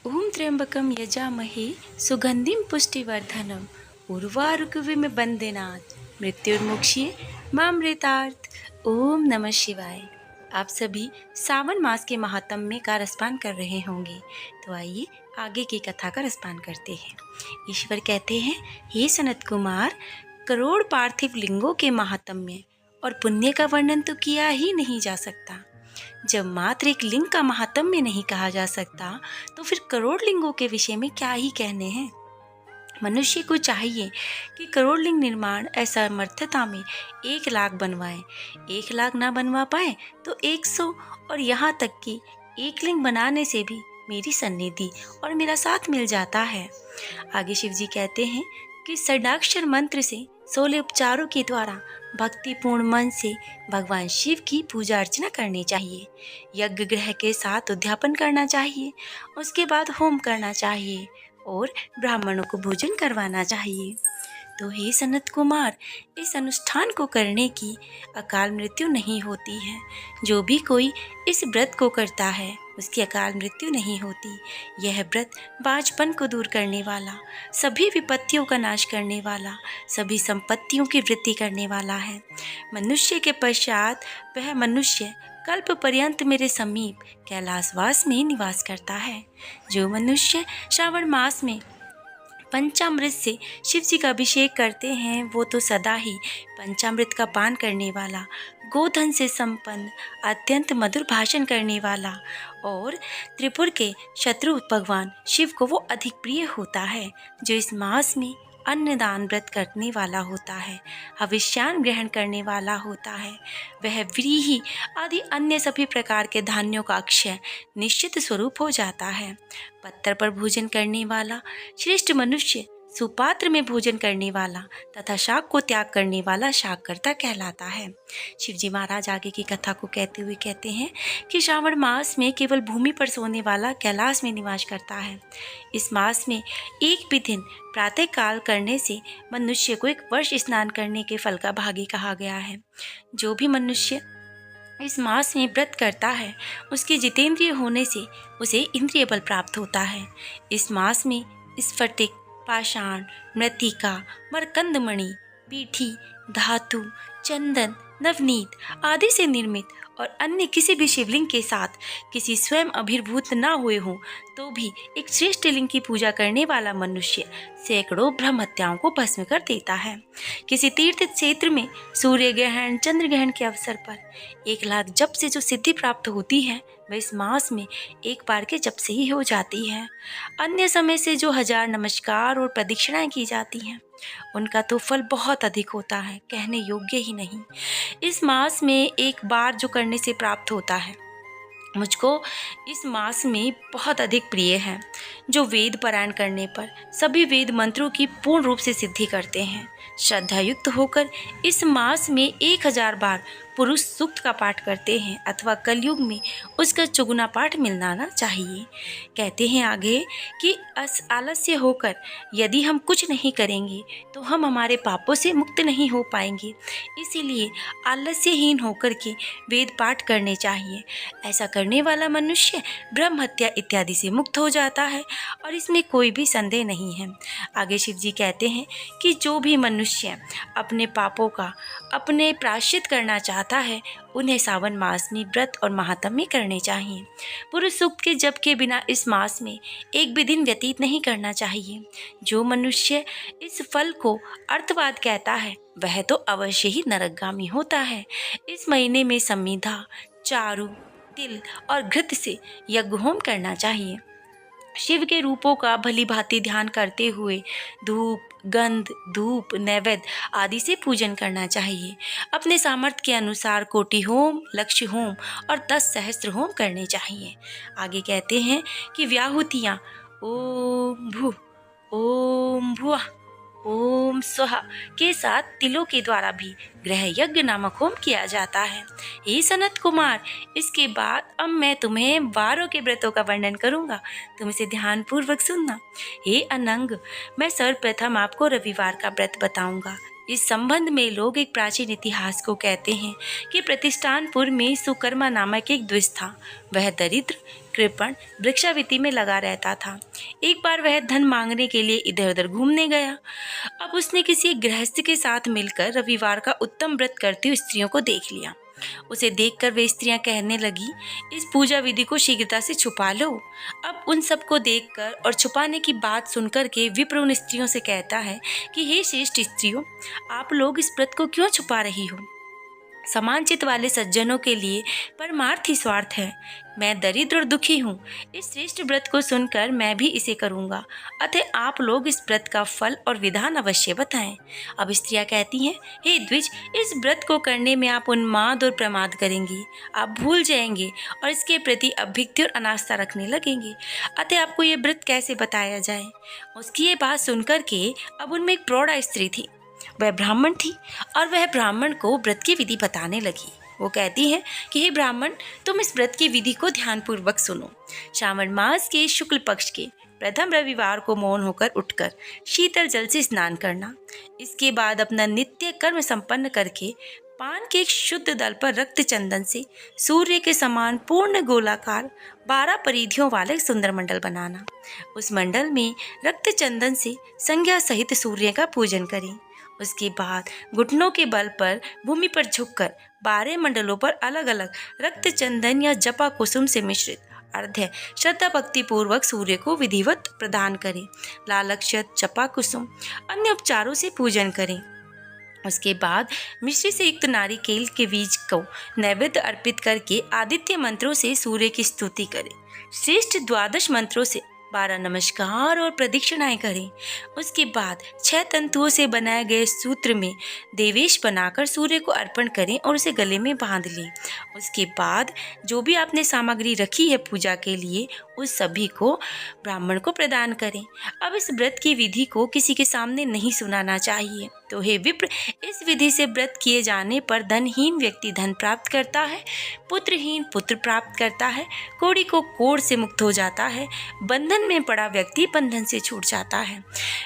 ओम त्र्यंबकम यजामहे सुगंधिम पुष्टिवर्धनम उर्वारुकविम बंदेनाथ मृत्युर्मुक्षीय मामृतार्थ। ओम नमः शिवाय। आप सभी सावन मास के महात्म्य का रसपान कर रहे होंगे, तो आइए आगे की कथा का रसपान करते हैं। ईश्वर कहते हैं, हे सनत कुमार, करोड़ पार्थिव लिंगों के महात्म्य और पुण्य का वर्णन तो किया ही नहीं जा सकता। जब मात्र एक लिंग का महात्म्य नहीं कहा जा सकता, तो फिर करोड़ लिंगों के विषय में क्या ही कहने हैं। मनुष्य को चाहिए कि करोड़ लिंग निर्माण असमर्थता में 1,00,000 बनवाए। 1,00,000 ना बनवा पाए तो 100, और यहाँ तक कि एक लिंग बनाने से भी मेरी सन्निधि और मेरा साथ मिल जाता है। आगे शिव जी कहते हैं कि षडाक्षर मंत्र से 16 उपचारों के द्वारा भक्तिपूर्ण मन से भगवान शिव की पूजा अर्चना करनी चाहिए। यज्ञ ग्रह के साथ उद्यापन करना चाहिए, उसके बाद होम करना चाहिए और ब्राह्मणों को भोजन करवाना चाहिए। तो हे सनत कुमार, इस अनुष्ठान को करने की अकाल मृत्यु नहीं होती है। जो भी कोई इस व्रत को करता है उसकी अकाल मृत्यु नहीं होती। यह व्रत बाझपन को दूर करने वाला, सभी विपत्तियों का नाश करने वाला, सभी संपत्तियों की वृद्धि करने वाला है। मनुष्य के पश्चात वह मनुष्य कल्प पर्यंत मेरे समीप कैलाशवास में निवास करता है। जो मनुष्य श्रावण मास में पंचामृत से शिव जी का अभिषेक करते हैं, वो तो सदा ही पंचामृत का पान करने वाला, गोधन से संपन्न, अत्यंत मधुर भाषण करने वाला और त्रिपुर के शत्रु भगवान शिव को वो अधिक प्रिय होता है। जो इस मास में अन्नदान व्रत करने वाला होता है, हविष्यान ग्रहण करने वाला होता है, वह व्रीहि आदि अन्य सभी प्रकार के धान्यों का अक्षय निश्चित स्वरूप हो जाता है। पत्थर पर भोजन करने वाला श्रेष्ठ मनुष्य सुपात्र में भोजन करने वाला तथा शाक को त्याग करने वाला शाककर्ता कहलाता है। शिवजी महाराज आगे की कथा को कहते हुए कहते हैं कि श्रावण मास में केवल भूमि पर सोने वाला कैलाश में निवास करता है। इस मास में एक भी दिन प्रातः काल करने से मनुष्य को 1 वर्ष स्नान करने के फल का भागी कहा गया है। जो भी मनुष्य इस मास में व्रत करता है, उसके जितेंद्रिय होने से उसे इंद्रिय बल प्राप्त होता है। इस मास में स्फटिक, पाषाण, मृत्तिका, मरकंदमणि, बीठी, धातु, चंदन, नवनीत आदि से निर्मित और अन्य किसी भी शिवलिंग के साथ किसी स्वयं अभिर्भूत ना हुए हों, तो भी एक श्रेष्ठ लिंग की पूजा करने वाला मनुष्य सैकड़ों ब्रह्म हत्याओं को भस्म कर देता है। किसी तीर्थ क्षेत्र में सूर्य ग्रहण, चंद्र ग्रहण के अवसर पर 1,00,000 जप से जो सिद्धि प्राप्त होती है, वह इस मास में एक बार के जप से ही हो जाती है। अन्य समय से जो 1000 नमस्कार और प्रदक्षिणाएं की जाती हैं, उनका तो फल बहुत अधिक होता है, कहने योग्य ही नहीं। इस मास में एक बार जो करने से प्राप्त होता है, मुझको इस मास में बहुत अधिक प्रिय है। जो वेद पारायण करने पर सभी वेद मंत्रों की पूर्ण रूप से सिद्धि करते हैं, श्रद्धायुक्त होकर इस मास में 1000 बार पुरुष सूक्त का पाठ करते हैं अथवा कलयुग में उसका चौगुना पाठ मिलना चाहिए। कहते हैं आगे कि आलस्य होकर यदि हम कुछ नहीं करेंगे तो हम हमारे पापों से मुक्त नहीं हो पाएंगे। इसीलिए आलस्यहीन होकर के वेद पाठ करने चाहिए। ऐसा करने वाला मनुष्य ब्रह्म हत्या इत्यादि से मुक्त हो जाता है और इसमें कोई भी संदेह नहीं है। आगे शिव जी कहते हैं कि जो भी मनुष्य अपने पापों का अपने प्रायश्चित करना चाहता है, उन्हें सावन मास में व्रत और महात्म्य करने चाहिए। पुरुष सूक्त के जप के बिना इस मास में एक भी दिन व्यतीत नहीं करना चाहिए। जो मनुष्य इस फल को अर्थवाद कहता है, वह तो अवश्य ही नरकगामी होता है। इस महीने में समिधा, चारु, तिल और घृत से यज्ञ होम करना चाहिए। शिव के रूपों का भली भांति ध्यान करते हुए धूप, गंध, धूप, नैवेद्य आदि से पूजन करना चाहिए। अपने सामर्थ्य के अनुसार कोटि होम, लक्ष्य होम और 10 सहस्त्र होम करने चाहिए। आगे कहते हैं कि व्याहुतियाँ ओम भू, ओम भुआ, ओम स्वाहा के साथ तिलों के द्वारा भी ग्रह यज्ञ नामक होम किया जाता है। हे सनत कुमार, इसके बाद अब मैं तुम्हें 12 के व्रतों का वर्णन करूंगा, तुम इसे ध्यान पूर्वक सुनना। हे अनंग, मैं सर्वप्रथम आपको रविवार का व्रत बताऊंगा। इस संबंध में लोग एक प्राचीन इतिहास को कहते हैं कि प्रतिष्ठानपुर में सुकर्मा नामक एक द्विज था। वह दरिद्र कृपण भिक्षावृत्ति में लगा रहता था। एक बार वह धन मांगने के लिए इधर उधर घूमने गया। अब उसने किसी गृहस्थ के साथ मिलकर रविवार का उत्तम व्रत करती हुई स्त्रियों को देख लिया। उसे देखकर वे स्त्रियां कहने लगी, इस पूजा विधि को शीघ्रता से छुपा लो। अब उन सबको देखकर और छुपाने की बात सुनकर के विप्र उन स्त्रियों से कहता है कि हे श्रेष्ठ स्त्रियों, आप लोग इस व्रत को क्यों छुपा रही हो? समान चित्त वाले सज्जनों के लिए परमार्थ ही स्वार्थ है। मैं दरिद्र और दुखी हूँ। इस श्रेष्ठ व्रत को सुनकर मैं भी इसे करूँगा। अतः आप लोग इस व्रत का फल और विधान अवश्य बताएं। अब स्त्रियाँ कहती हैं, हे द्विज, इस व्रत को करने में आप उन्माद और प्रमाद करेंगी। आप भूल जाएंगे और इसके प्रति अभिक्ति और अनास्था रखने लगेंगे। अतः आपको ये व्रत कैसे बताया जाए? उसकी ये बात सुनकर के अब उनमें एक प्रौढ़ा स्त्री थी। वह ब्राह्मण थी और वह ब्राह्मण को व्रत की विधि बताने लगी। वो कहती है कि हे ब्राह्मण, तुम इस व्रत की विधि को ध्यानपूर्वक सुनो। श्रावण मास के शुक्ल पक्ष के प्रथम रविवार को मौन होकर उठकर शीतल जल से स्नान करना। इसके बाद अपना नित्य कर्म संपन्न करके पान के एक शुद्ध दल पर रक्त चंदन से सूर्य के समान पूर्ण गोलाकार 12 परिधियों वाले सुंदर मंडल बनाना। उस मंडल में रक्त चंदन से संज्ञा सहित सूर्य का पूजन करें। उसके बाद घुटनों के बल पर भूमि पर झुककर 12 मंडलों पर अलग अलग रक्त चंदन या जपा कुसुम से मिश्रित अर्घ्य श्रद्धा भक्ति पूर्वक सूर्य को विधिवत प्रदान करें। लाल अक्षत, जपा कुसुम, अन्य उपचारों से पूजन करें। उसके बाद मिश्री से युक्त नारिकेल के बीज को नैवेद्य अर्पित करके आदित्य मंत्रों से सूर्य की स्तुति करें। श्रेष्ठ 12 मंत्रों से 12 नमस्कार और प्रदक्षिणाएं करें। उसके बाद 6 तंतुओं से बनाए गए सूत्र में देवेश बनाकर सूर्य को अर्पण करें और उसे गले में बांध लें। उसके बाद जो भी आपने सामग्री रखी है पूजा के लिए, उस सभी को ब्राह्मण को प्रदान करें। अब इस व्रत की विधि को किसी के सामने नहीं सुनाना चाहिए। तो हे विप्र, इस विधि से व्रत किए जाने पर धनहीन व्यक्ति धन प्राप्त करता है, पुत्रहीन पुत्र प्राप्त करता है, कोढ़ी को कोढ़ से मुक्त हो जाता है, बंधन में पड़ा व्यक्ति बंधन से छूट जाता है,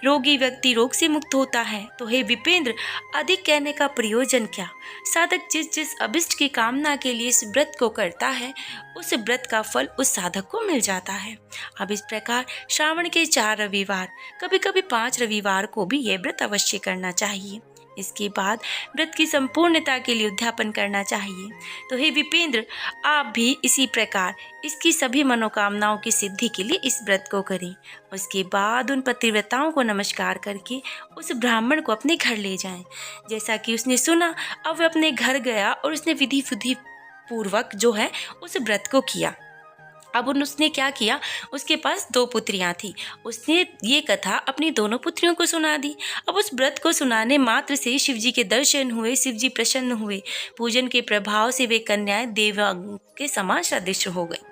रोगी व्यक्ति रोग से मुक्त होता है। तो हे विपेंद्र, अधिक कहने का प्रयोजन क्या? साधक जिस जिस अभिष्ट की कामना के लिए इस व्रत को करता है, उस व्रत का फल उस साधक को मिल जाता है। अब इस प्रकार श्रावण के 4 रविवार, कभी कभी 5 रविवार को भी यह व्रत अवश्य करना चाहिए। इसके बाद व्रत की संपूर्णता के लिए उद्यापन करना चाहिए। तो हे विपेंद्र, आप भी इसी प्रकार इसकी सभी मनोकामनाओं की सिद्धि के लिए इस व्रत को करें। उसके बाद उन पतिव्रताओं को नमस्कार करके उस ब्राह्मण को अपने घर ले जाएं। जैसा कि उसने सुना, अब वह अपने घर गया और उसने विधि पूर्वक जो है उस व्रत को किया। अब उसने क्या किया, उसके पास 2 पुत्रियां थी। उसने ये कथा अपनी दोनों पुत्रियों को सुना दी। अब उस व्रत को सुनाने मात्र से शिवजी के दर्शन हुए, शिवजी प्रसन्न हुए। पूजन के प्रभाव से वे कन्याएं देवांगों के समान सदृश हो गई।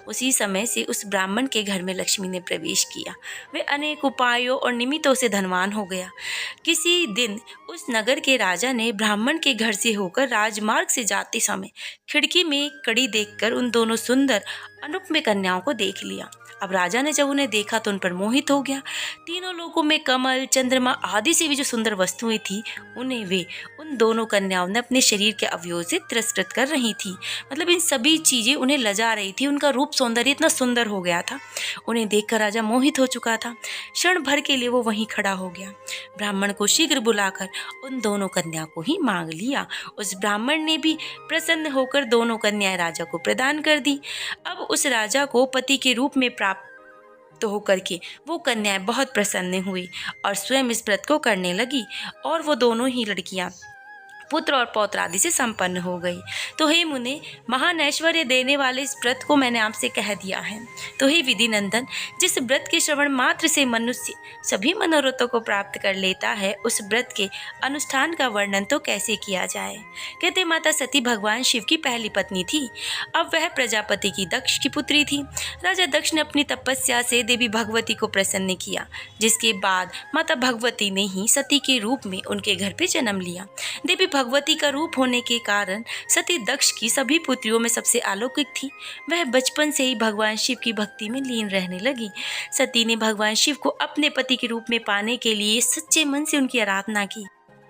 उसी समय से उस ब्राह्मण के घर में लक्ष्मी ने प्रवेश किया। वे अनेक उपायों और निमित्तों से धनवान हो गया। किसी दिन उस नगर के राजा ने ब्राह्मण के घर से होकर राजमार्ग से जाते समय खिड़की में एक कड़ी देखकर उन दोनों सुंदर अनुपम कन्याओं को देख लिया। अब राजा ने जब उन्हें देखा तो उन पर मोहित हो गया। तीनों लोकों में कमल, चंद्रमा आदि से भी जो सुंदर वस्तुएं थी, उन्हें वे उन दोनों कन्याओं ने अपने शरीर के अवयव से तिरस्कृत कर रही थी। मतलब इन सभी चीजें उन्हें लजा रही थी। उनका रूप सौंदर्य इतना सुंदर हो गया था। उन्हें देखकर राजा मोहित हो चुका था। क्षण भर के लिए वो वहीं खड़ा हो गया। ब्राह्मण को शीघ्र बुलाकर उन दोनों कन्या को ही मांग लिया। उस ब्राह्मण ने भी प्रसन्न होकर दोनों कन्याएं राजा को प्रदान कर दी। अब उस राजा को पति के रूप में प्राप्त होकर के वो कन्याएं बहुत प्रसन्न हुई और स्वयं इस व्रत को करने लगी और वो दोनों ही लड़कियां पुत्र और पौत्र आदि से संपन्न हो गई। तो हे मुने, महान ऐश्वर्य देने वाले इस व्रत को मैंने आपसे कह दिया है। तो हे विधि नंदन, जिस व्रत के श्रवण मात्र से मनुष्य सभी मनोरथों को प्राप्त कर लेता है, उस व्रत के अनुष्ठान का वर्णन तो कैसे किया जाए। कहते माता सती भगवान शिव की पहली पत्नी थी। अब वह प्रजापति की दक्ष की पुत्री थी। राजा दक्ष ने अपनी तपस्या से देवी भगवती को प्रसन्न किया, जिसके बाद माता भगवती ने ही सती के रूप में उनके घर पे जन्म लिया। देवी भगवती का रूप होने के कारण सती दक्ष की सभी पुत्रियों में सबसे अलौकिक थी। वह बचपन से ही भगवान शिव की भक्ति में लीन रहने लगी। सती ने भगवान शिव को अपने पति के रूप में पाने के लिए सच्चे मन से उनकी आराधना की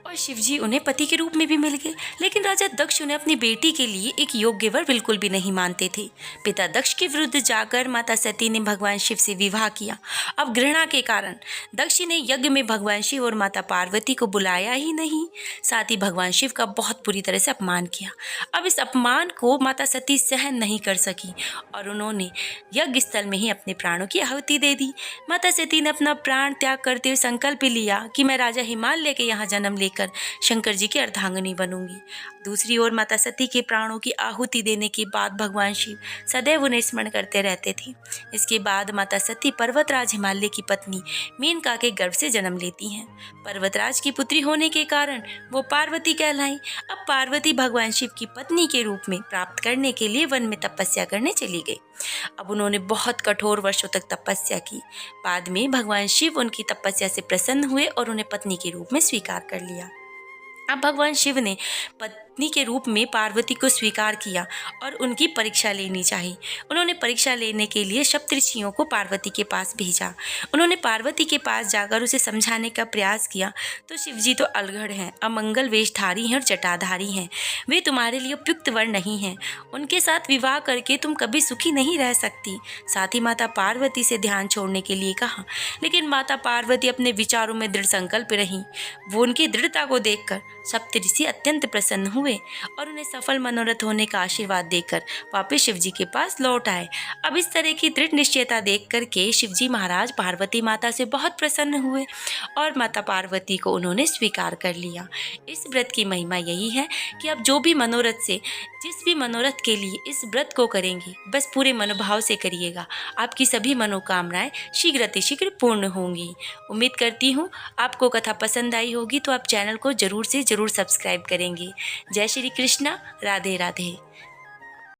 और शिवजी उन्हें पति के रूप में भी मिल गए। लेकिन राजा दक्ष उन्हें अपनी बेटी के लिए एक योग्य वर बिल्कुल भी नहीं मानते थे। पिता दक्ष के विरुद्ध जाकर माता सती ने भगवान शिव से विवाह किया। अब घृणा के कारण दक्ष ने यज्ञ में भगवान शिव और माता पार्वती को बुलाया ही नहीं, साथ ही भगवान शिव का बहुत बुरी तरह से अपमान किया। अब इस अपमान को माता सती सहन नहीं कर सकी और उन्होंने यज्ञ स्थल में ही अपने प्राणों की आहुति दे दी। माता सती ने अपना प्राण त्याग करते हुए संकल्प लिया कि मैं राजा हिमालय के यहाँ जन्म लेकर शंकर जी की अर्धांगिनी बनूंगी। दूसरी ओर माता सती के प्राणों की आहुति देने के बाद भगवान शिव सदैव उन्हें स्मरण करते रहते थे। इसके बाद माता सती पर्वतराज हिमालय की पत्नी मेनका के गर्भ से जन्म लेती हैं। पर्वतराज की पुत्री होने के कारण वो पार्वती कहलाई। अब पार्वती भगवान शिव की पत्नी के रूप में प्राप्त करने के लिए वन में तपस्या करने चली गई। अब उन्होंने बहुत कठोर वर्षों तक तपस्या की। बाद में भगवान शिव उनकी तपस्या से प्रसन्न हुए और उन्हें पत्नी के रूप में स्वीकार कर लिया। अब भगवान शिव ने पत्नी के रूप में पार्वती को स्वीकार किया और उनकी परीक्षा लेनी चाहिए। उन्होंने परीक्षा लेने के लिए सप्तऋषियों को पार्वती के पास भेजा। उन्होंने पार्वती के पास जाकर उसे समझाने का प्रयास किया तो शिवजी तो अलगढ़ हैं, अमंगल वेशधारी हैं और जटाधारी हैं। वे तुम्हारे लिए उपयुक्त वर नहीं हैं। उनके साथ विवाह करके तुम कभी सुखी नहीं रह सकती। साथ ही माता पार्वती से ध्यान छोड़ने के लिए कहा, लेकिन माता पार्वती अपने विचारों में दृढ़ संकल्प रहीं। वो उनकी दृढ़ता को देखकर सप्तऋषि अत्यंत प्रसन्न हुए और उन्हें सफल मनोरथ होने का आशीर्वाद देकर वापस शिवजी के पास लौट आए। अब इस तरह की दृढ़ निश्चयता देख करके शिवजी महाराज पार्वती माता से बहुत प्रसन्न हुए और माता पार्वती को उन्होंने स्वीकार कर लिया। इस व्रत की महिमा यही है कि आप जो भी मनोरथ से जिस भी मनोरथ के लिए इस व्रत को करेंगे, बस पूरे मनोभाव से करिएगा। आपकी सभी मनोकामनाएं शीघ्र अतिशीघ्र पूर्ण होंगी। उम्मीद करती हूँ आपको कथा पसंद आई होगी, तो आप चैनल को जरूर से जरूर सब्सक्राइब करेंगे। जय श्री कृष्णा, राधे राधे।